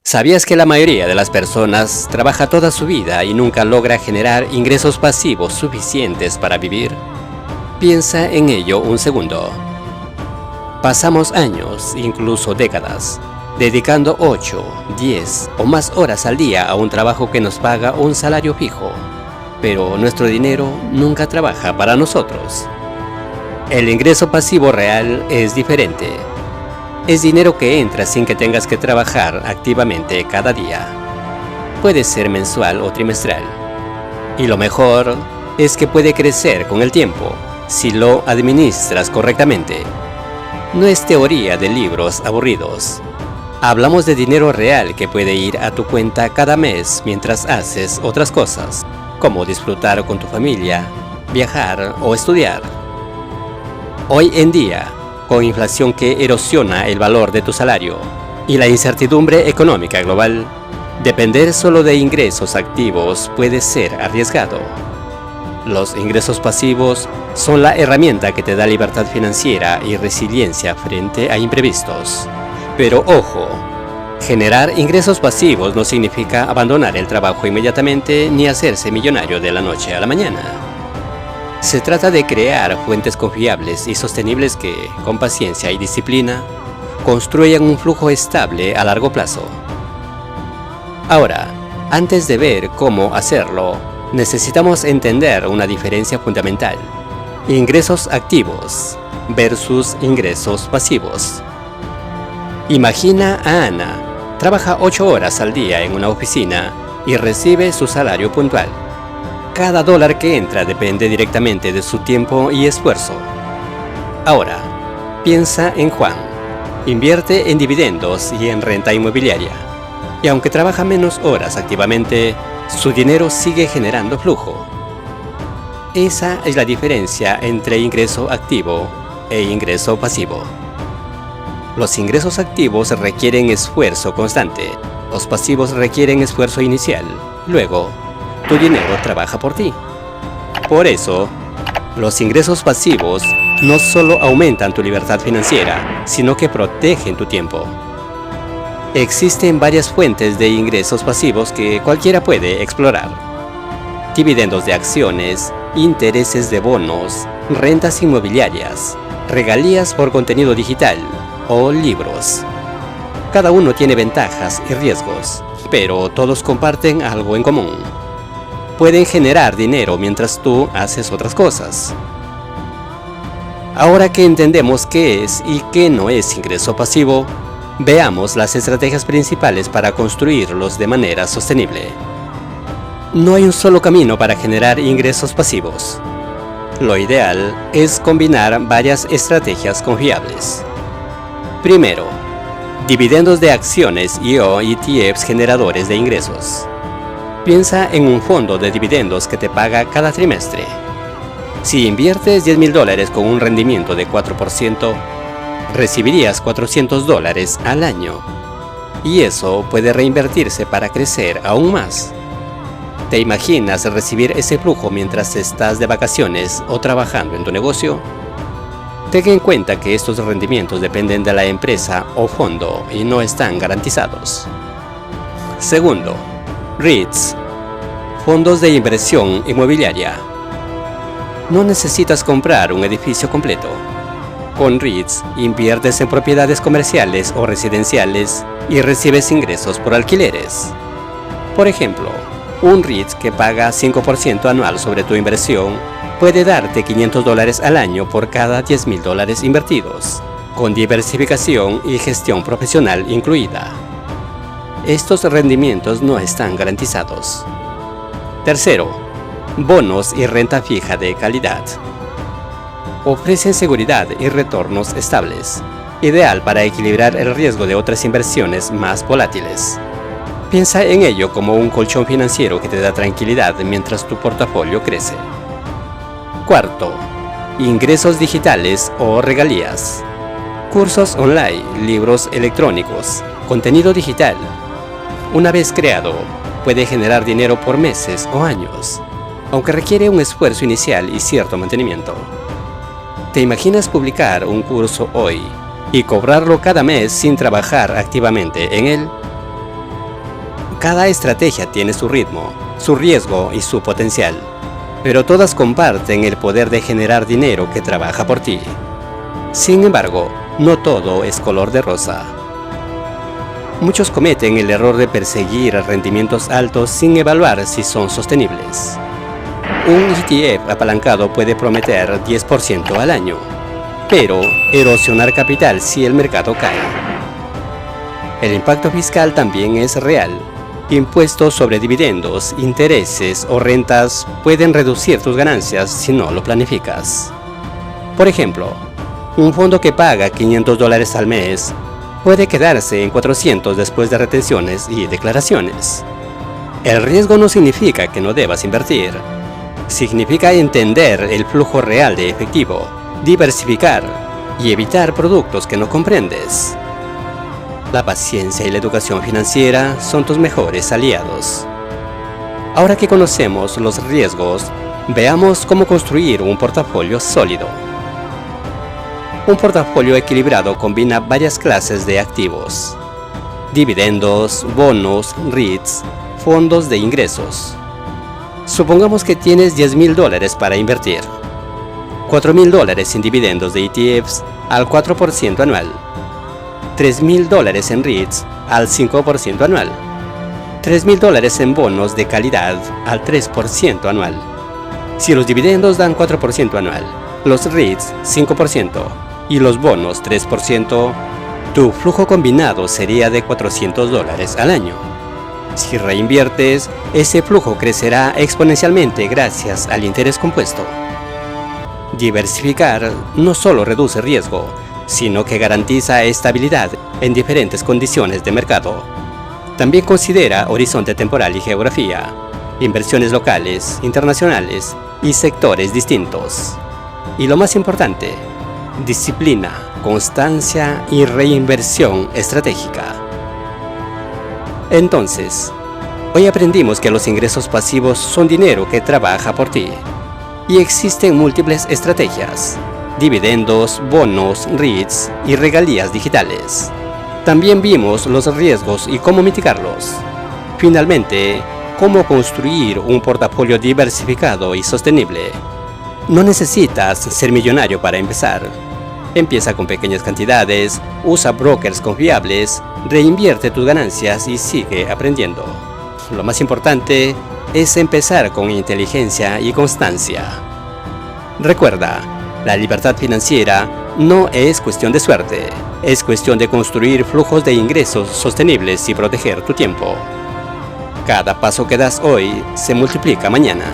¿Sabías que la mayoría de las personas trabaja toda su vida y nunca logra generar ingresos pasivos suficientes para vivir? Piensa en ello un segundo. Pasamos años, incluso décadas, dedicando 8, 10 o más horas al día a un trabajo que nos paga un salario fijo, pero nuestro dinero nunca trabaja para nosotros. El ingreso pasivo real es diferente. Es dinero que entra sin que tengas que trabajar activamente cada día. Puede ser mensual o trimestral. Y lo mejor es que puede crecer con el tiempo, si lo administras correctamente. No es teoría de libros aburridos. Hablamos de dinero real que puede ir a tu cuenta cada mes mientras haces otras cosas, como disfrutar con tu familia, viajar o estudiar. Hoy en día, con inflación que erosiona el valor de tu salario y la incertidumbre económica global, depender solo de ingresos activos puede ser arriesgado. Los ingresos pasivos son la herramienta que te da libertad financiera y resiliencia frente a imprevistos. Pero ojo, generar ingresos pasivos no significa abandonar el trabajo inmediatamente ni hacerse millonario de la noche a la mañana. Se trata de crear fuentes confiables y sostenibles que, con paciencia y disciplina, construyan un flujo estable a largo plazo. Ahora, antes de ver cómo hacerlo, necesitamos entender una diferencia fundamental: ingresos activos versus ingresos pasivos. Imagina a Ana, trabaja 8 horas al día en una oficina y recibe su salario puntual. Cada dólar que entra depende directamente de su tiempo y esfuerzo. Ahora, piensa en Juan. Invierte en dividendos y en renta inmobiliaria. Y aunque trabaja menos horas activamente, su dinero sigue generando flujo. Esa es la diferencia entre ingreso activo e ingreso pasivo. Los ingresos activos requieren esfuerzo constante. Los pasivos requieren esfuerzo inicial. Luego, tu dinero trabaja por ti. Por eso, los ingresos pasivos no solo aumentan tu libertad financiera, sino que protegen tu tiempo. Existen varias fuentes de ingresos pasivos que cualquiera puede explorar: dividendos de acciones, intereses de bonos, rentas inmobiliarias, regalías por contenido digital o libros. Cada uno tiene ventajas y riesgos, pero todos comparten algo en común: pueden generar dinero mientras tú haces otras cosas. Ahora que entendemos qué es y qué no es ingreso pasivo, veamos las estrategias principales para construirlos de manera sostenible. No hay un solo camino para generar ingresos pasivos. Lo ideal es combinar varias estrategias confiables. Primero, dividendos de acciones o ETFs generadores de ingresos. Piensa en un fondo de dividendos que te paga cada trimestre. Si inviertes $10,000 con un rendimiento de 4%, recibirías $400 al año. Y eso puede reinvertirse para crecer aún más. ¿Te imaginas recibir ese flujo mientras estás de vacaciones o trabajando en tu negocio? Ten en cuenta que estos rendimientos dependen de la empresa o fondo y no están garantizados. Segundo, REITs, fondos de inversión inmobiliaria. No necesitas comprar un edificio completo. Con REITs inviertes en propiedades comerciales o residenciales y recibes ingresos por alquileres. Por ejemplo, un REIT que paga 5% anual sobre tu inversión puede darte $500 al año por cada $10,000 invertidos, con diversificación y gestión profesional incluida. Estos rendimientos no están garantizados. Tercero, bonos y renta fija de calidad. Ofrecen seguridad y retornos estables, ideal para equilibrar el riesgo de otras inversiones más volátiles. Piensa en ello como un colchón financiero que te da tranquilidad mientras tu portafolio crece. Cuarto, ingresos digitales o regalías. Cursos online, libros electrónicos, contenido digital. Una vez creado, puede generar dinero por meses o años, aunque requiere un esfuerzo inicial y cierto mantenimiento. ¿Te imaginas publicar un curso hoy y cobrarlo cada mes sin trabajar activamente en él? Cada estrategia tiene su ritmo, su riesgo y su potencial, pero todas comparten el poder de generar dinero que trabaja por ti. Sin embargo, no todo es color de rosa. Muchos cometen el error de perseguir rendimientos altos sin evaluar si son sostenibles. Un ETF apalancado puede prometer 10% al año, pero erosionar capital si el mercado cae. El impacto fiscal también es real. Impuestos sobre dividendos, intereses o rentas pueden reducir tus ganancias si no lo planificas. Por ejemplo, un fondo que paga $500 al mes puede quedarse en 400 después de retenciones y declaraciones. El riesgo no significa que no debas invertir. Significa entender el flujo real de efectivo, diversificar y evitar productos que no comprendes. La paciencia y la educación financiera son tus mejores aliados. Ahora que conocemos los riesgos, veamos cómo construir un portafolio sólido. Un portafolio equilibrado combina varias clases de activos: dividendos, bonos, REITs, fondos de ingresos. Supongamos que tienes $10,000 para invertir. $4,000 en dividendos de ETFs al 4% anual. $3,000 en REITs al 5% anual. $3,000 en bonos de calidad al 3% anual. Si los dividendos dan 4% anual, los REITs 5% y los bonos 3%, tu flujo combinado sería de $400 al año. Si reinviertes, ese flujo crecerá exponencialmente gracias al interés compuesto. Diversificar no solo reduce riesgo, sino que garantiza estabilidad en diferentes condiciones de mercado. También considera horizonte temporal y geografía, inversiones locales, internacionales y sectores distintos. Y lo más importante, disciplina, constancia y reinversión estratégica. Entonces, hoy aprendimos que los ingresos pasivos son dinero que trabaja por ti. Y existen múltiples estrategias: dividendos, bonos, REITs y regalías digitales. También vimos los riesgos y cómo mitigarlos. Finalmente, cómo construir un portafolio diversificado y sostenible. No necesitas ser millonario para empezar. Empieza con pequeñas cantidades, usa brokers confiables, reinvierte tus ganancias y sigue aprendiendo. Lo más importante es empezar con inteligencia y constancia. Recuerda, la libertad financiera no es cuestión de suerte, es cuestión de construir flujos de ingresos sostenibles y proteger tu tiempo. Cada paso que das hoy se multiplica mañana.